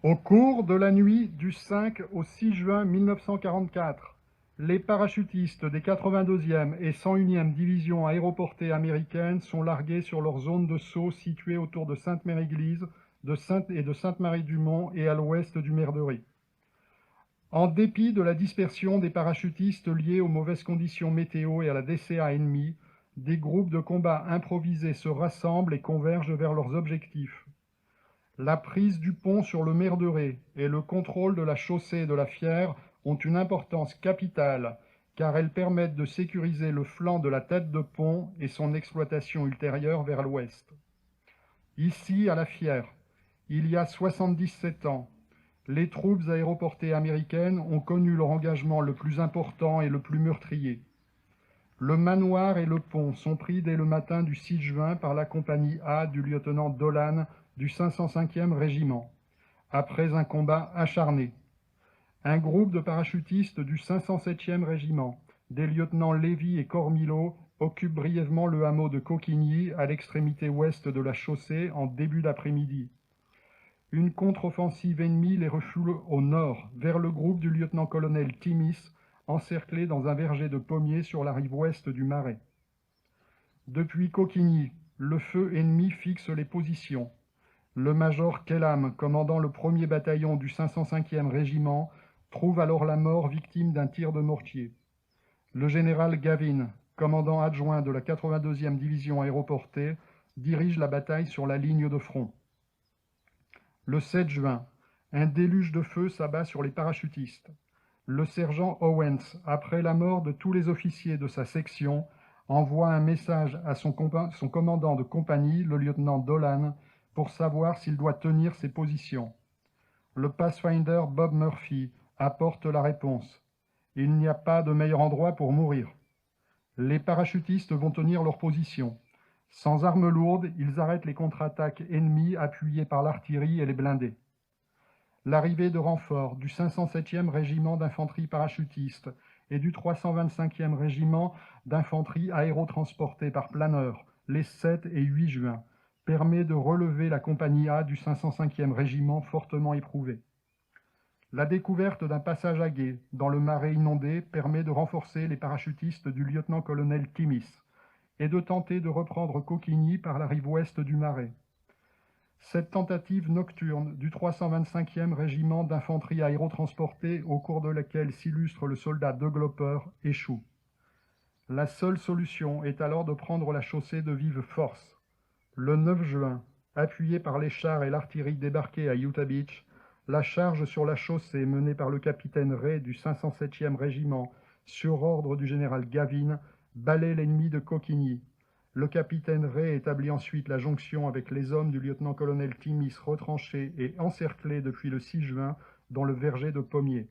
Au cours de la nuit du 5 au 6 juin 1944, les parachutistes des 82e et 101e divisions aéroportées américaines sont largués sur leur zone de saut située autour de Sainte-Mère-Église et de Sainte-Marie-du-Mont et à l'ouest du Merderet. En dépit de la dispersion des parachutistes liés aux mauvaises conditions météo et à la DCA ennemie, des groupes de combat improvisés se rassemblent et convergent vers leurs objectifs. La prise du pont sur le Merderet et le contrôle de la chaussée de la Fière ont une importance capitale car elles permettent de sécuriser le flanc de la tête de pont et son exploitation ultérieure vers l'ouest. Ici, à la Fière, il y a 77 ans, les troupes aéroportées américaines ont connu leur engagement le plus important et le plus meurtrier. Le manoir et le pont sont pris dès le matin du 6 juin par la compagnie A du lieutenant Dolan du 505e régiment, après un combat acharné. Un groupe de parachutistes du 507e régiment, des lieutenants Lévy et Cormillo, occupe brièvement le hameau de Coquigny à l'extrémité ouest de la chaussée en début d'après-midi. Une contre-offensive ennemie les refoule au nord, vers le groupe du lieutenant-colonel Timis, encerclé dans un verger de pommiers sur la rive ouest du Marais. Depuis Coquigny, le feu ennemi fixe les positions. Le major Kellam, commandant le 1er bataillon du 505e régiment, trouve alors la mort victime d'un tir de mortier. Le général Gavin, commandant adjoint de la 82e division aéroportée, dirige la bataille sur la ligne de front. Le 7 juin, un déluge de feu s'abat sur les parachutistes. Le sergent Owens, après la mort de tous les officiers de sa section, envoie un message à son commandant de compagnie, le lieutenant Dolan, pour savoir s'il doit tenir ses positions. Le Pathfinder Bob Murphy apporte la réponse. Il n'y a pas de meilleur endroit pour mourir. Les parachutistes vont tenir leur position. Sans armes lourdes, ils arrêtent les contre-attaques ennemies appuyées par l'artillerie et les blindés. L'arrivée de renforts du 507e régiment d'infanterie parachutiste et du 325e régiment d'infanterie aérotransportée par planeur les 7 et 8 juin permet de relever la compagnie A du 505e régiment fortement éprouvée. La découverte d'un passage à gué dans le Marais inondé permet de renforcer les parachutistes du lieutenant-colonel Timis et de tenter de reprendre Coquigny par la rive ouest du Marais. Cette tentative nocturne du 325e régiment d'infanterie aérotransportée, au cours de laquelle s'illustre le soldat De Glopper, échoue. La seule solution est alors de prendre la chaussée de vive force. Le 9 juin, appuyé par les chars et l'artillerie débarqués à Utah Beach, la charge sur la chaussée menée par le capitaine Ray du 507e régiment sur ordre du général Gavin balaie l'ennemi de Coquigny. Le capitaine Ray établit ensuite la jonction avec les hommes du lieutenant-colonel Timis retranchés et encerclés depuis le 6 juin dans le verger de pommiers.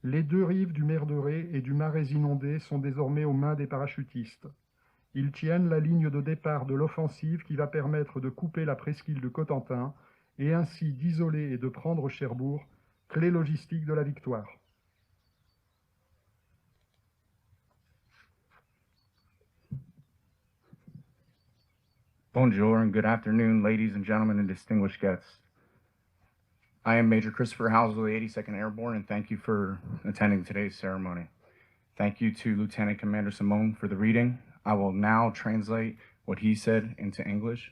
Les deux rives du Merderet et du Marais inondé sont désormais aux mains des parachutistes. Ils tiennent la ligne de départ de l'offensive qui va permettre de couper la presqu'île de Cotentin et ainsi d'isoler et de prendre Cherbourg, clé logistique de la victoire. Bonjour and good afternoon, ladies and gentlemen and distinguished guests. I am Major Christopher Howes of the 82nd Airborne, and thank you for attending today's ceremony. Thank you to Lieutenant Commander Simone for the reading. I will now translate what he said into English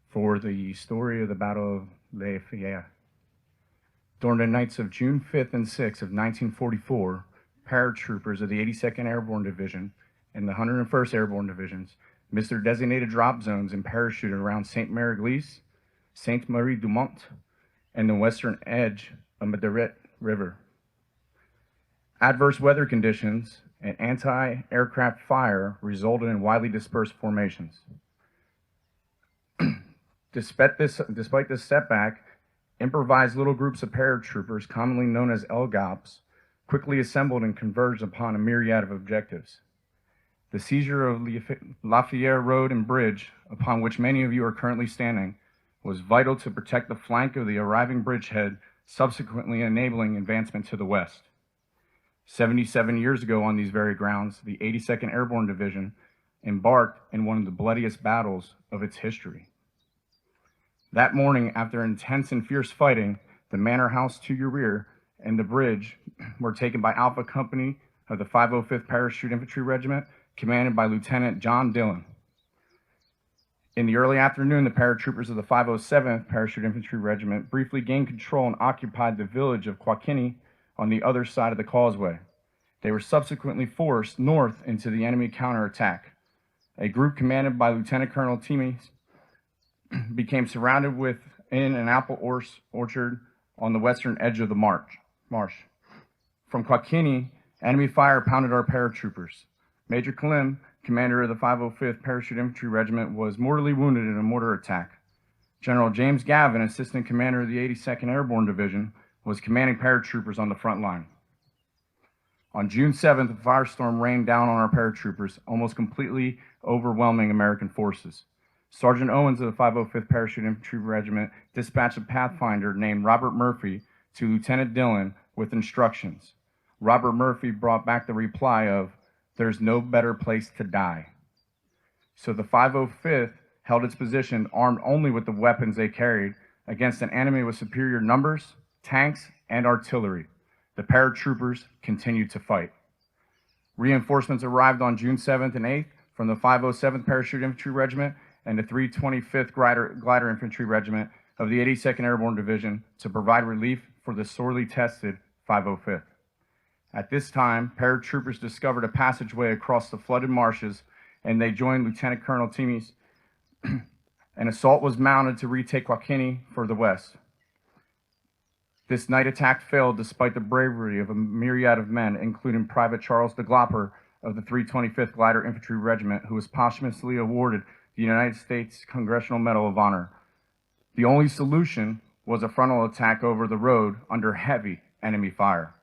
for the story of the Battle of Les Fayets. During the nights of June 5th and 6th of 1944, paratroopers of the 82nd Airborne Division and the 101st Airborne Divisions missed their designated drop zones and parachuted around Sainte-Mère-Église, Sainte-Marie-du-Mont, and the western edge of Merderet River. Adverse weather conditions and anti-aircraft fire resulted in widely dispersed formations. Despite this setback, improvised little groups of paratroopers, commonly known as LGOPs, quickly assembled and converged upon a myriad of objectives. The seizure of Lafayette Road and Bridge, upon which many of you are currently standing, was vital to protect the flank of the arriving bridgehead, subsequently enabling advancement to the west. 77 years ago on these very grounds, the 82nd Airborne Division embarked in one of the bloodiest battles of its history. That morning, after intense and fierce fighting, the manor house to your rear, and the bridge were taken by Alpha Company of the 505th Parachute Infantry Regiment, commanded by Lieutenant John Dillon. In the early afternoon, the paratroopers of the 507th Parachute Infantry Regiment briefly gained control and occupied the village of Kwakini on the other side of the causeway. They were subsequently forced north into the enemy counterattack. A group commanded by Lieutenant Colonel Timmins became surrounded within an apple orchard on the western edge of the marsh. From Kwakini, enemy fire pounded our paratroopers. Major Kalim, commander of the 505th Parachute Infantry Regiment, was mortally wounded in a mortar attack. General James Gavin, assistant commander of the 82nd Airborne Division, was commanding paratroopers on the front line. On June 7th, a firestorm rained down on our paratroopers, almost completely overwhelming American forces. Sergeant Owens of the 505th Parachute Infantry Regiment dispatched a pathfinder named Robert Murphy to Lieutenant Dillon with instructions. Robert Murphy brought back the reply of, "There's no better place to die." So the 505th held its position armed only with the weapons they carried against an enemy with superior numbers, tanks, and artillery. The paratroopers continued to fight. Reinforcements arrived on June 7th and 8th from the 507th Parachute Infantry Regiment and the 325th Glider Infantry Regiment of the 82nd Airborne Division to provide relief for the sorely tested 505th. At this time, paratroopers discovered a passageway across the flooded marshes, and they joined Lieutenant Colonel Timmins. An assault was mounted to retake Kwakini for the west. This night attack failed despite the bravery of a myriad of men, including Private Charles de Glopper of the 325th Glider Infantry Regiment, who was posthumously awarded the United States Congressional Medal of Honor. The only solution was a frontal attack over the road under heavy enemy fire.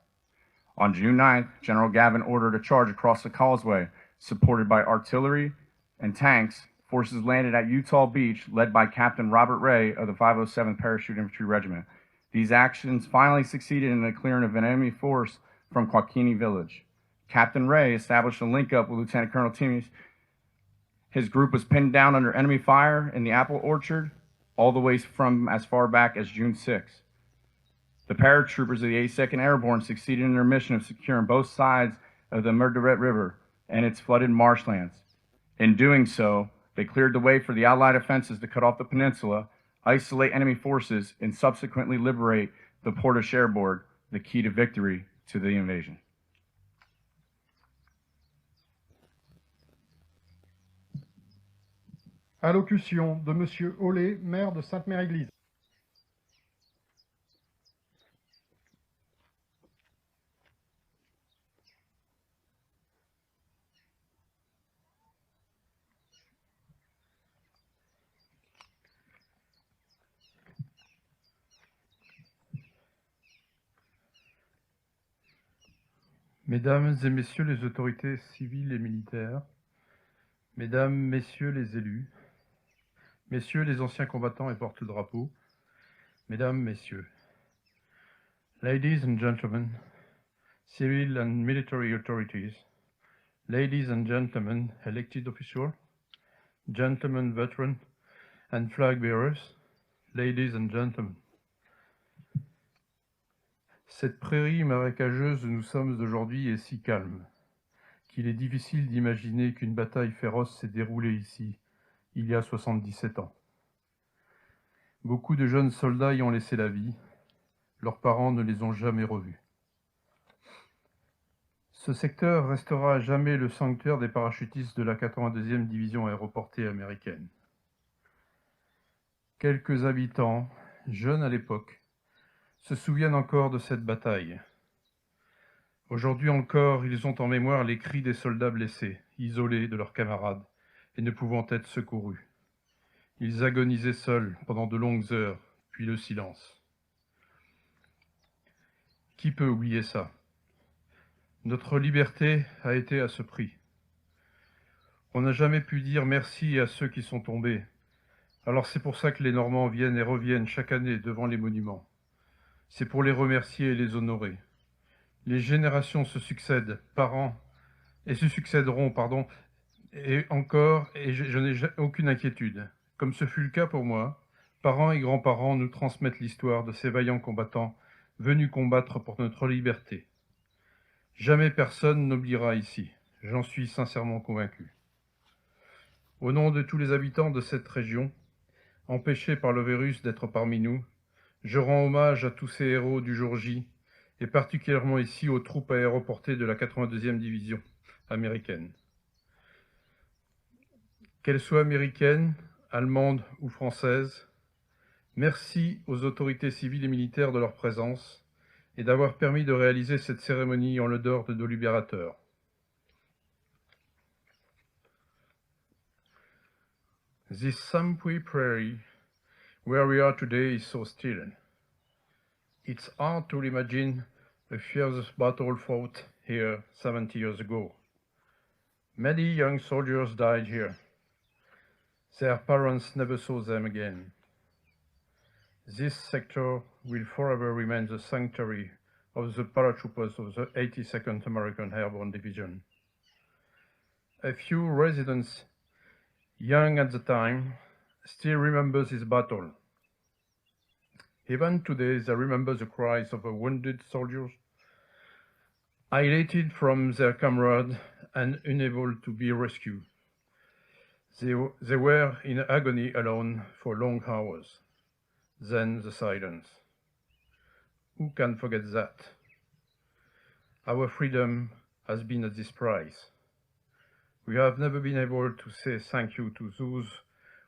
On June 9th, General Gavin ordered a charge across the causeway, supported by artillery and tanks. Forces landed at Utah Beach, led by Captain Robert Ray of the 507th Parachute Infantry Regiment. These actions finally succeeded in the clearing of an enemy force from Kwakini village. Captain Ray established a link-up with Lieutenant Colonel Timmins. His group was pinned down under enemy fire in the apple orchard, all the way from as far back as June 6th. The paratroopers of the 82nd Airborne succeeded in their mission of securing both sides of the Murderette River and its flooded marshlands. In doing so, they cleared the way for the Allied offenses to cut off the peninsula, isolate enemy forces, and subsequently liberate the port of Cherbourg, the key to victory to the invasion. Allocution de Monsieur Ollet, maire de Sainte-Mère-Église. Mesdames et messieurs les autorités civiles et militaires, mesdames, messieurs les élus, messieurs les anciens combattants et porte-drapeaux, mesdames, messieurs, ladies and gentlemen, civil and military authorities, ladies and gentlemen, elected officials, gentlemen veterans and flag bearers, ladies and gentlemen. Cette prairie marécageuse où nous sommes aujourd'hui est si calme qu'il est difficile d'imaginer qu'une bataille féroce s'est déroulée ici, il y a 77 ans. Beaucoup de jeunes soldats y ont laissé la vie, leurs parents ne les ont jamais revus. Ce secteur restera à jamais le sanctuaire des parachutistes de la 82e division aéroportée américaine. Quelques habitants, jeunes à l'époque, se souviennent encore de cette bataille. Aujourd'hui encore, ils ont en mémoire les cris des soldats blessés, isolés de leurs camarades et ne pouvant être secourus. Ils agonisaient seuls pendant de longues heures, puis le silence. Qui peut oublier ça? Notre liberté a été à ce prix. On n'a jamais pu dire merci à ceux qui sont tombés. Alors c'est pour ça que les Normands viennent et reviennent chaque année devant les monuments. C'est pour les remercier et les honorer. Les générations se succèdent par an, et se succéderont, et encore, et je n'ai aucune inquiétude. Comme ce fut le cas pour moi, parents et grands-parents nous transmettent l'histoire de ces vaillants combattants venus combattre pour notre liberté. Jamais personne n'oubliera ici, j'en suis sincèrement convaincu. Au nom de tous les habitants de cette région, empêchés par le virus d'être parmi nous, je rends hommage à tous ces héros du jour J, et particulièrement ici aux troupes aéroportées de la 82e division américaine. Qu'elles soient américaines, allemandes ou françaises, merci aux autorités civiles et militaires de leur présence et d'avoir permis de réaliser cette cérémonie en l'honneur de nos libérateurs. This Samui Prairie, where we are today, is so still. It's hard to imagine a fierce battle fought here 70 years ago. Many young soldiers died here. Their parents never saw them again. This sector will forever remain the sanctuary of the paratroopers of the 82nd American Airborne Division. A few residents, young at the time, still remember this battle. Even today, they remember the cries of the wounded soldiers, isolated from their comrades and unable to be rescued. They were in agony alone for long hours. Then the silence. Who can forget that? Our freedom has been at this price. We have never been able to say thank you to those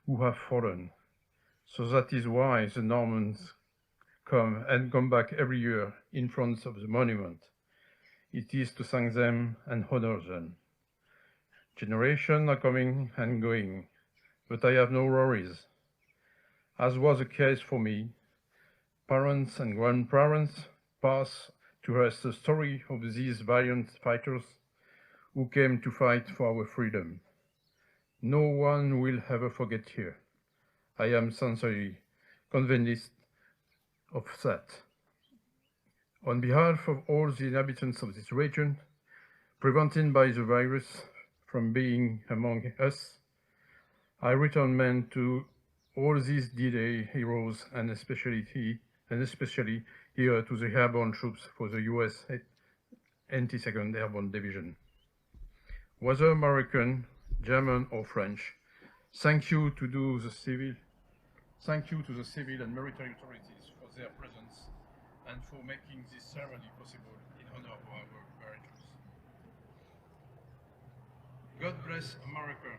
who have fallen. So that is why the Normans come back every year in front of the monument. It is to thank them and honor them. Generations are coming and going, but I have no worries. As was the case for me, parents and grandparents pass to us the story of these valiant fighters who came to fight for our freedom. No one will ever forget here. I am sincerely convinced of that. On behalf of all the inhabitants of this region, prevented by the virus from being among us, I return men to all these D-Day heroes and especially here to the airborne troops for the US 82nd Airborne Division. Whether American, German or French, thank you to the civil and military authorities for their presence and for making this ceremony possible in honor of our veterans. God bless America.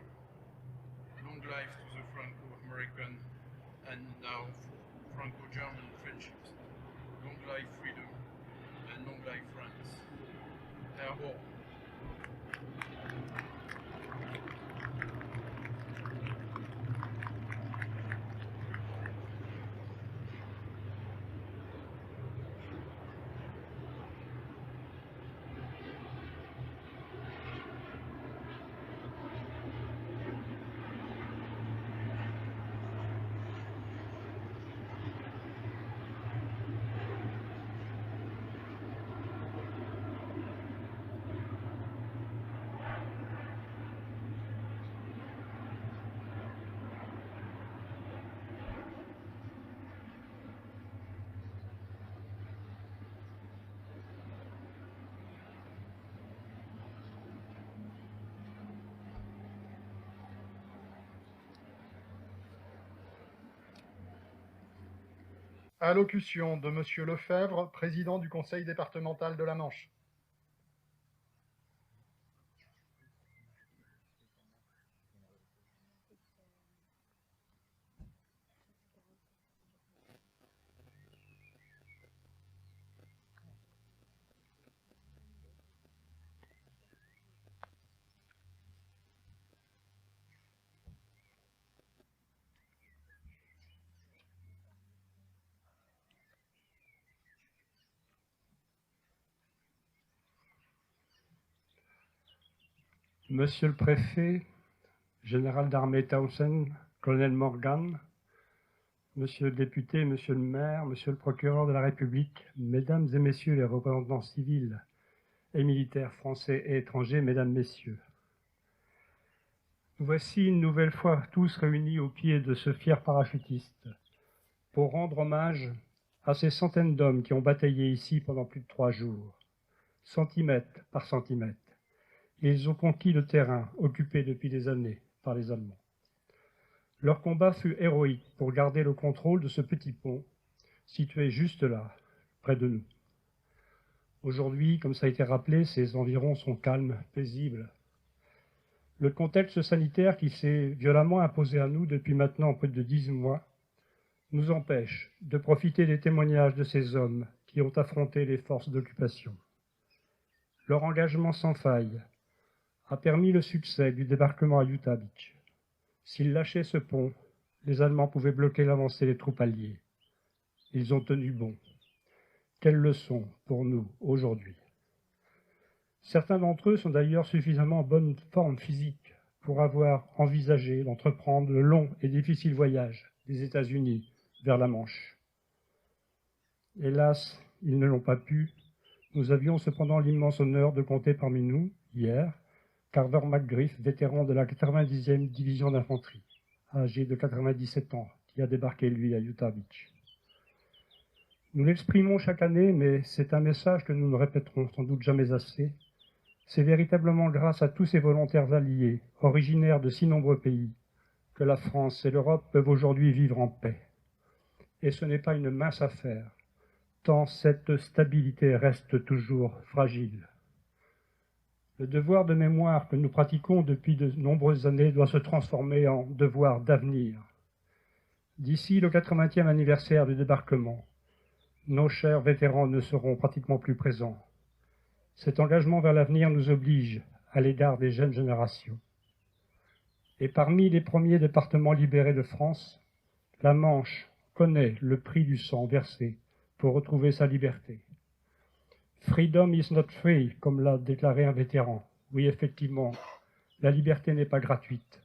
Long life to the Franco-American and now Franco-German friendships. Long life freedom and long life France. Airborne. Allocution de Monsieur Lefebvre, président du Conseil départemental de la Manche. Monsieur le préfet, général d'armée Townsend, colonel Morgan, monsieur le député, monsieur le maire, monsieur le procureur de la République, mesdames et messieurs les représentants civils et militaires français et étrangers, mesdames, messieurs. Nous voici une nouvelle fois tous réunis au pied de ce fier parachutiste, pour rendre hommage à ces centaines d'hommes qui ont bataillé ici pendant plus de 3 jours, centimètre par centimètre. Et ils ont conquis le terrain occupé depuis des années par les Allemands. Leur combat fut héroïque pour garder le contrôle de ce petit pont, situé juste là, près de nous. Aujourd'hui, comme ça a été rappelé, ces environs sont calmes, paisibles. Le contexte sanitaire qui s'est violemment imposé à nous depuis maintenant près de 10 mois nous empêche de profiter des témoignages de ces hommes qui ont affronté les forces d'occupation. Leur engagement sans faille a permis le succès du débarquement à Utah Beach. S'ils lâchaient ce pont, les Allemands pouvaient bloquer l'avancée des troupes alliées. Ils ont tenu bon. Quelle leçon pour nous aujourd'hui. Certains d'entre eux sont d'ailleurs suffisamment en bonne forme physique pour avoir envisagé d'entreprendre le long et difficile voyage des États-Unis vers la Manche. Hélas, ils ne l'ont pas pu. Nous avions cependant l'immense honneur de compter parmi nous, hier, Carver McGriff, vétéran de la 90e division d'infanterie, âgé de 97 ans, qui a débarqué, lui, à Utah Beach. Nous l'exprimons chaque année, mais c'est un message que nous ne répéterons sans doute jamais assez. C'est véritablement grâce à tous ces volontaires alliés, originaires de si nombreux pays, que la France et l'Europe peuvent aujourd'hui vivre en paix. Et ce n'est pas une mince affaire, tant cette stabilité reste toujours fragile. Le devoir de mémoire que nous pratiquons depuis de nombreuses années doit se transformer en devoir d'avenir. D'ici le 80e anniversaire du débarquement, nos chers vétérans ne seront pratiquement plus présents. Cet engagement vers l'avenir nous oblige à l'égard des jeunes générations. Et parmi les premiers départements libérés de France, la Manche connaît le prix du sang versé pour retrouver sa liberté. Freedom is not free, comme l'a déclaré un vétéran. Oui, effectivement, la liberté n'est pas gratuite.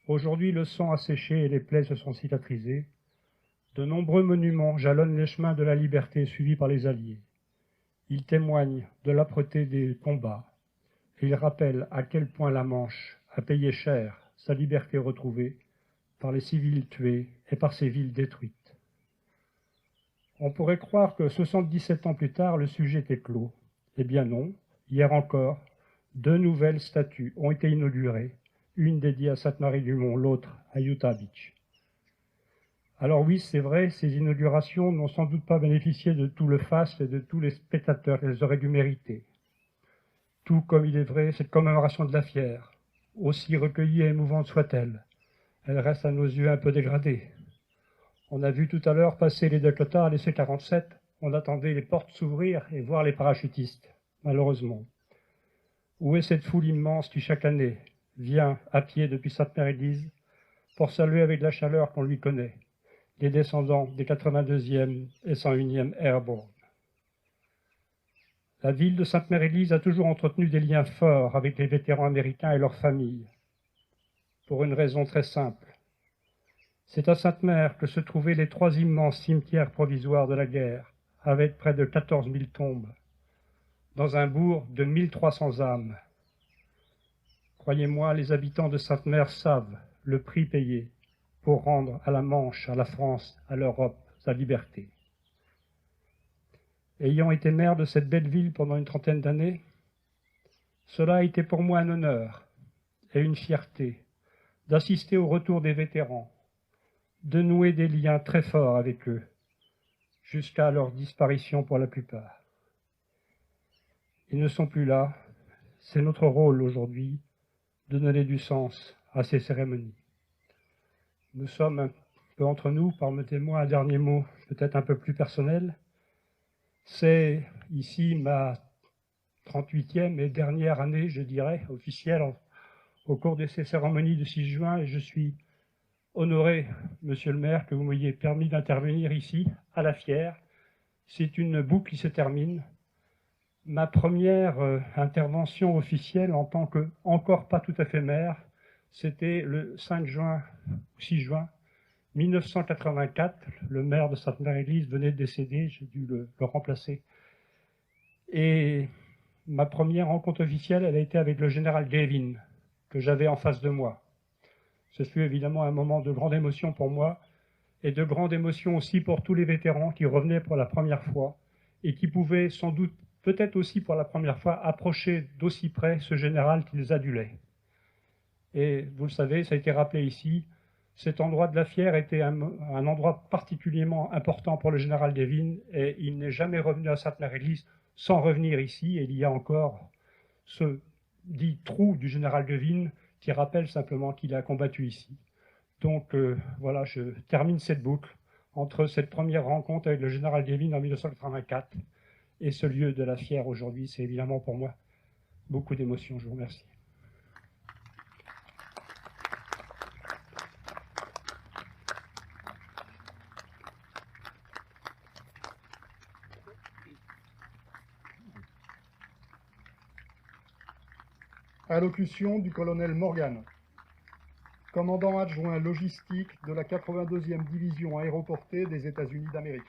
Aujourd'hui, le sang a séché et les plaies se sont cicatrisées. De nombreux monuments jalonnent les chemins de la liberté suivis par les Alliés. Ils témoignent de l'âpreté des combats et ils rappellent à quel point la Manche a payé cher sa liberté retrouvée par les civils tués et par ses villes détruites. On pourrait croire que 77 ans plus tard, le sujet est clos. Eh bien non, hier encore, 2 nouvelles statues ont été inaugurées, une dédiée à Sainte-Marie-du-Mont, l'autre à Utah Beach. Alors oui, c'est vrai, ces inaugurations n'ont sans doute pas bénéficié de tout le faste et de tous les spectateurs qu'elles auraient dû mériter. Tout comme il est vrai, cette commémoration de la Fière, aussi recueillie et émouvante soit-elle, elle reste à nos yeux un peu dégradée. On a vu tout à l'heure passer les Dakota, les C-47, on attendait les portes s'ouvrir et voir les parachutistes, malheureusement. Où est cette foule immense qui, chaque année, vient à pied depuis Sainte-Mère-Église pour saluer avec la chaleur qu'on lui connaît les descendants des 82e et 101e Airborne. La ville de Sainte-Mère-Église a toujours entretenu des liens forts avec les vétérans américains et leurs familles, pour une raison très simple. C'est à Sainte-Mère que se trouvaient les 3 immenses cimetières provisoires de la guerre, avec près de 14 000 tombes, dans un bourg de 1300 âmes. Croyez-moi, les habitants de Sainte-Mère savent le prix payé pour rendre à la Manche, à la France, à l'Europe, sa liberté. Ayant été maire de cette belle ville pendant une 30aine d'années, cela a été pour moi un honneur et une fierté d'assister au retour des vétérans, de nouer des liens très forts avec eux, jusqu'à leur disparition pour la plupart. Ils ne sont plus là, c'est notre rôle aujourd'hui de donner du sens à ces cérémonies. Nous sommes un peu entre nous, permettez-moi un dernier mot peut-être un peu plus personnel. C'est ici ma 38e et dernière année, je dirais, officielle au cours de ces cérémonies du 6 juin et je suis honoré, monsieur le maire, que vous m'ayez permis d'intervenir ici, à la Fière. C'est une boucle qui se termine. Ma première intervention officielle en tant que encore pas tout à fait maire, c'était le 5 juin, 6 juin 1984. Le maire de Sainte-Mère-Église venait de décéder, j'ai dû le remplacer. Et ma première rencontre officielle, elle a été avec le général Gavin, que j'avais en face de moi. Ce fut évidemment un moment de grande émotion pour moi, et de grande émotion aussi pour tous les vétérans qui revenaient pour la première fois et qui pouvaient sans doute, peut-être aussi pour la première fois, approcher d'aussi près ce général qu'ils adulaient. Et vous le savez, ça a été rappelé ici, cet endroit de la Fière était un endroit particulièrement important pour le général Devine et il n'est jamais revenu à Sainte-Mère-Église sans revenir ici. Et il y a encore ce dit trou du général Devine qui rappelle simplement qu'il a combattu ici. Donc voilà, je termine cette boucle entre cette première rencontre avec le général Devine en 1984 et ce lieu de la Fière aujourd'hui. C'est évidemment pour moi beaucoup d'émotions. Je vous remercie. Allocution du colonel Morgan, commandant adjoint logistique de la 82e division aéroportée des États-Unis d'Amérique.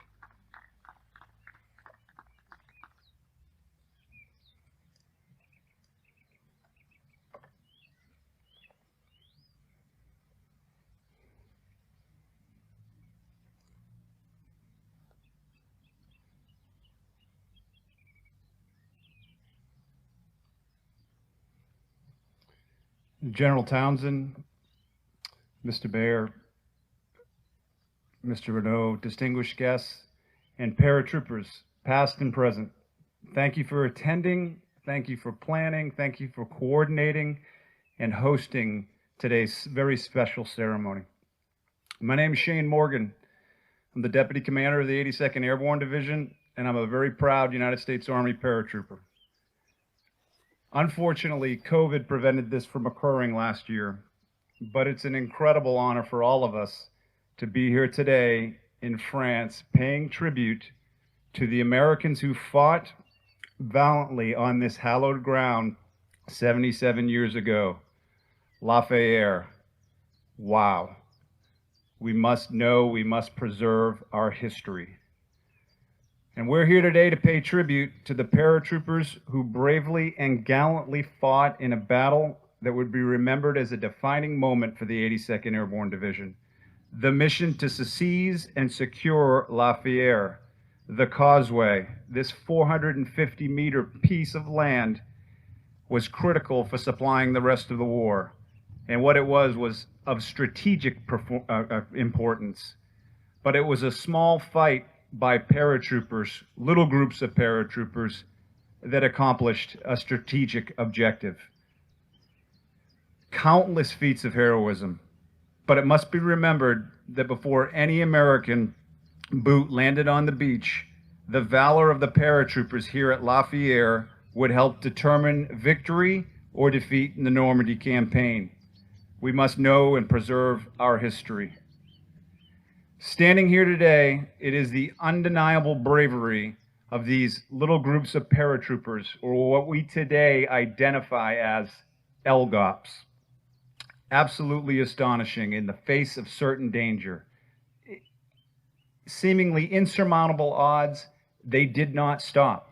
General Townsend, Mr. Baer, Mr. Renault, distinguished guests, and paratroopers, past and present. Thank you for attending, thank you for planning, thank you for coordinating and hosting today's very special ceremony. My name is Shane Morgan. I'm the Deputy Commander of the 82nd Airborne Division, and I'm a very proud United States Army paratrooper. Unfortunately, COVID prevented this from occurring last year, but it's an incredible honor for all of us to be here today in France, paying tribute to the Americans who fought valiantly on this hallowed ground 77 years ago. Lafayette. Wow. We must know, we must preserve our history. And we're here today to pay tribute to the paratroopers who bravely and gallantly fought in a battle that would be remembered as a defining moment for the 82nd Airborne Division. The mission to seize and secure Lafayette, the causeway, this 450-meter piece of land, was critical for supplying the rest of the war. And what it was of strategic importance. But it was a small fight by paratroopers, little groups of paratroopers, that accomplished a strategic objective. Countless feats of heroism, but it must be remembered that before any American boot landed on the beach, the valor of the paratroopers here at Lafayette would help determine victory or defeat in the Normandy campaign. We must know and preserve our history. Standing here today, it is the undeniable bravery of these little groups of paratroopers, or what we today identify as LGOPs. Absolutely astonishing in the face of certain danger. Seemingly insurmountable odds, they did not stop.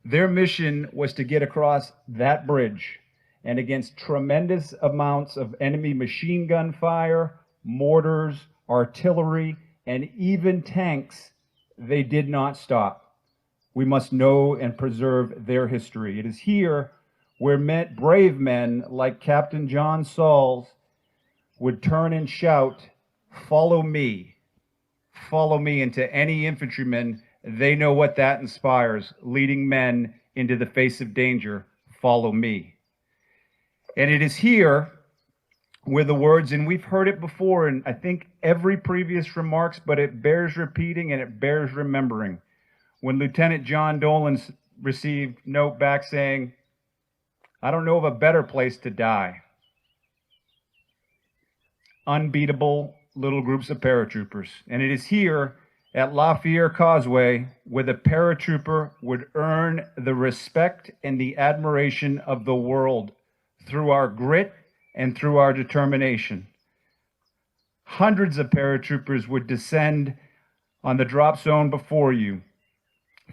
Their mission was to get across that bridge, and against tremendous amounts of enemy machine gun fire, mortars, artillery, and even tanks, they did not stop. We must know and preserve their history. It is here where brave men like Captain John Sauls would turn and shout, "Follow me. Follow me," into any infantryman. They know what that inspires, leading men into the face of danger. Follow me. And it is here where the words, and we've heard it before in I think every previous remarks, but it bears repeating and it bears remembering. When Lieutenant John Dolan received a note back saying, "I don't know of a better place to die." Unbeatable little groups of paratroopers. And it is here at Lafayette Causeway where the paratrooper would earn the respect and the admiration of the world through our grit and through our determination. Hundreds of paratroopers would descend on the drop zone before you.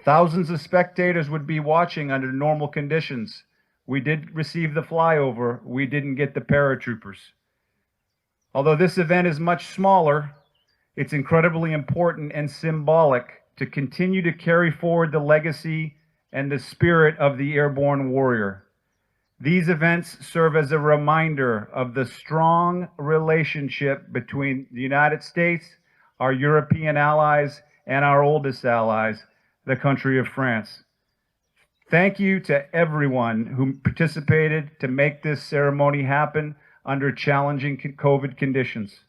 Thousands of spectators would be watching under normal conditions. We did receive the flyover. We didn't get the paratroopers. Although this event is much smaller, It's incredibly important and symbolic to continue to carry forward the legacy and the spirit of the airborne warrior. These events serve as a reminder of the strong relationship between the United States, our European allies, and our oldest allies, the country of France. Thank you to everyone who participated to make this ceremony happen under challenging COVID conditions.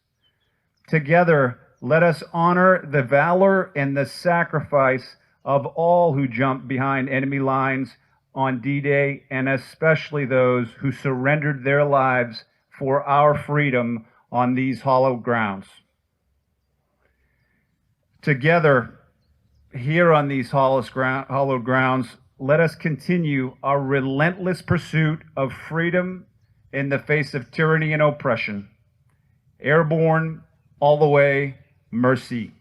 Together, let us honor the valor and the sacrifice of all who jumped behind enemy lines on D-Day, and especially those who surrendered their lives for our freedom on these hallowed grounds. Together, here on these hallowed grounds, let us continue our relentless pursuit of freedom in the face of tyranny and oppression. Airborne, all the way, merci.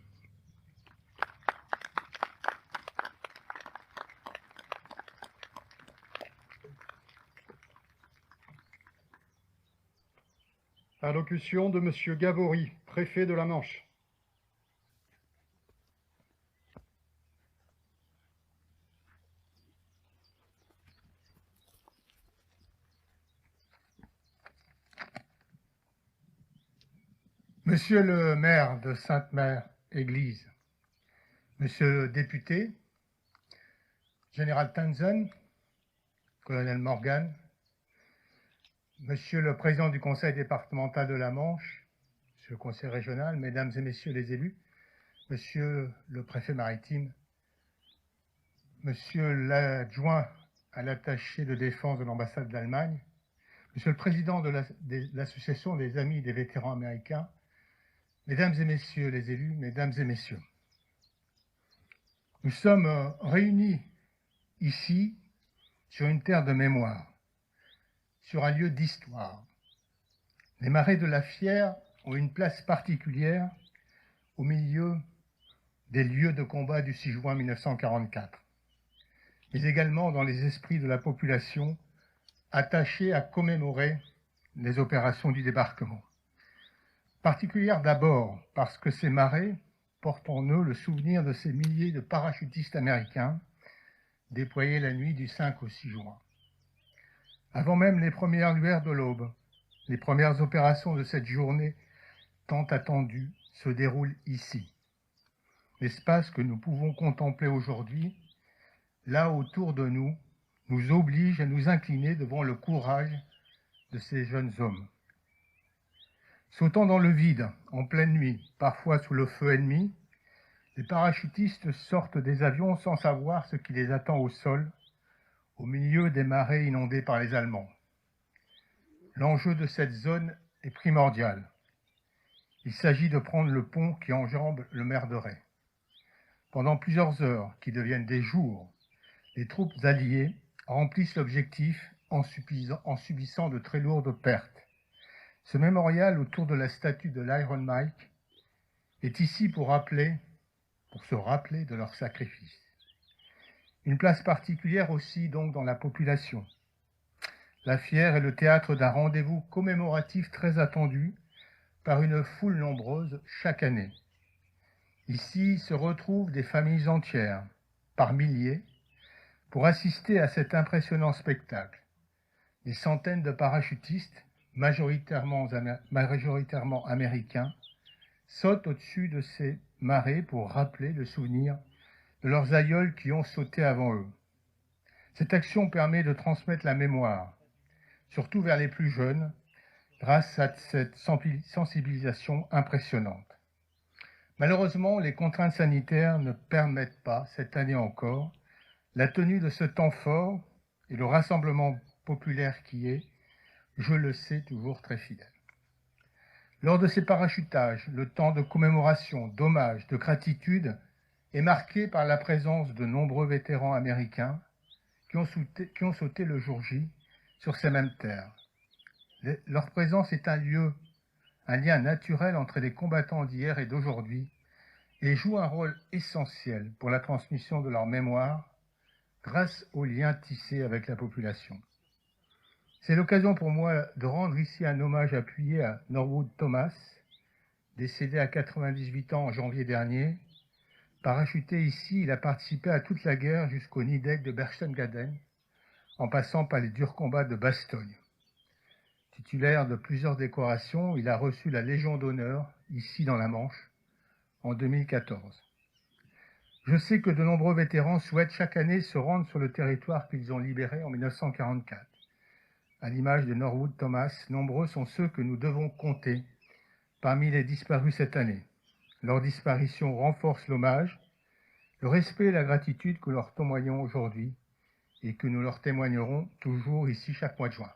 Allocution de Monsieur Gavory, préfet de la Manche. Monsieur le maire de Sainte-Mère-Église, Monsieur le député, Général Townsend, Colonel Morgan, Monsieur le président du conseil départemental de la Manche, Monsieur le conseil régional, Mesdames et Messieurs les élus, Monsieur le préfet maritime, Monsieur l'adjoint à l'attaché de défense de l'ambassade d'Allemagne, Monsieur le président de l'association des amis des vétérans américains, Mesdames et Messieurs les élus, Mesdames et Messieurs, nous sommes réunis ici sur une terre de mémoire, sur un lieu d'histoire. Les marais de la Fière ont une place particulière au milieu des lieux de combat du 6 juin 1944, mais également dans les esprits de la population attachée à commémorer les opérations du débarquement. Particulière d'abord parce que ces marais portent en eux le souvenir de ces milliers de parachutistes américains déployés la nuit du 5 au 6 juin. Avant même les premières lueurs de l'aube, les premières opérations de cette journée tant attendue se déroulent ici. L'espace que nous pouvons contempler aujourd'hui, là autour de nous, nous oblige à nous incliner devant le courage de ces jeunes hommes. Sautant dans le vide, en pleine nuit, parfois sous le feu ennemi, les parachutistes sortent des avions sans savoir ce qui les attend au sol, au milieu des marais inondés par les Allemands. L'enjeu de cette zone est primordial. Il s'agit de prendre le pont qui enjambe le mer de Ré. Pendant plusieurs heures, qui deviennent des jours, les troupes alliées remplissent l'objectif en subissant de très lourdes pertes. Ce mémorial autour de la statue de l'Iron Mike est ici pour se rappeler de leur sacrifice. Une place particulière aussi donc dans la population. La Fière est le théâtre d'un rendez-vous commémoratif très attendu par une foule nombreuse chaque année. Ici se retrouvent des familles entières, par milliers, pour assister à cet impressionnant spectacle. Des centaines de parachutistes, majoritairement américains, sautent au-dessus de ces marais pour rappeler le souvenir de leurs aïeuls qui ont sauté avant eux. Cette action permet de transmettre la mémoire, surtout vers les plus jeunes, grâce à cette sensibilisation impressionnante. Malheureusement, les contraintes sanitaires ne permettent pas, cette année encore, la tenue de ce temps fort et le rassemblement populaire qui est, je le sais, toujours très fidèle. Lors de ces parachutages, le temps de commémoration, d'hommage, de gratitude est marqué par la présence de nombreux vétérans américains qui ont sauté le jour J sur ces mêmes terres. Leur présence est un lien naturel entre les combattants d'hier et d'aujourd'hui et joue un rôle essentiel pour la transmission de leur mémoire grâce aux liens tissés avec la population. C'est l'occasion pour moi de rendre ici un hommage appuyé à Norwood Thomas, décédé à 98 ans en janvier dernier. Parachuté ici, il a participé à toute la guerre jusqu'au nid d'aigle de Berchtesgaden, en passant par les durs combats de Bastogne. Titulaire de plusieurs décorations, il a reçu la Légion d'honneur, ici dans la Manche, en 2014. Je sais que de nombreux vétérans souhaitent chaque année se rendre sur le territoire qu'ils ont libéré en 1944. À l'image de Norwood Thomas, nombreux sont ceux que nous devons compter parmi les disparus cette année. Leur disparition renforce l'hommage, le respect et la gratitude que leur témoignons aujourd'hui et que nous leur témoignerons toujours ici chaque mois de juin.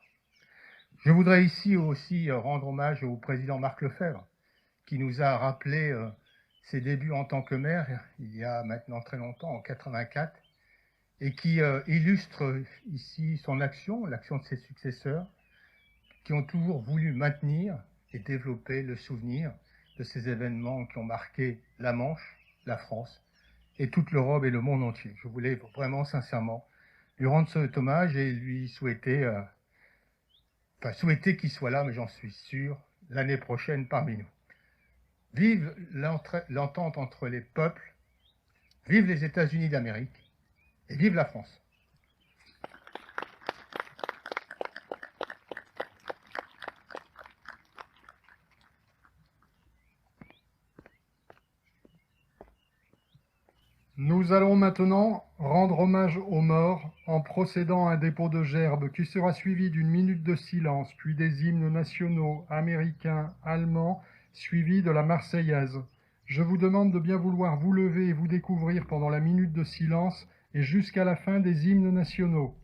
Je voudrais ici aussi rendre hommage au président Marc Lefebvre, qui nous a rappelé ses débuts en tant que maire, il y a maintenant très longtemps, en 84, et qui illustre ici son action, l'action de ses successeurs, qui ont toujours voulu maintenir et développer le souvenir de ces événements qui ont marqué la Manche, la France, et toute l'Europe et le monde entier. Je voulais vraiment, sincèrement, lui rendre cet hommage et lui souhaiter, souhaiter qu'il soit là, mais j'en suis sûr, l'année prochaine parmi nous. Vive l'entente entre les peuples, vive les États-Unis d'Amérique, et vive la France. Nous allons maintenant rendre hommage aux morts en procédant à un dépôt de gerbes qui sera suivi d'une minute de silence, puis des hymnes nationaux américains, allemands, suivis de la Marseillaise. Je vous demande de bien vouloir vous lever et vous découvrir pendant la minute de silence et jusqu'à la fin des hymnes nationaux.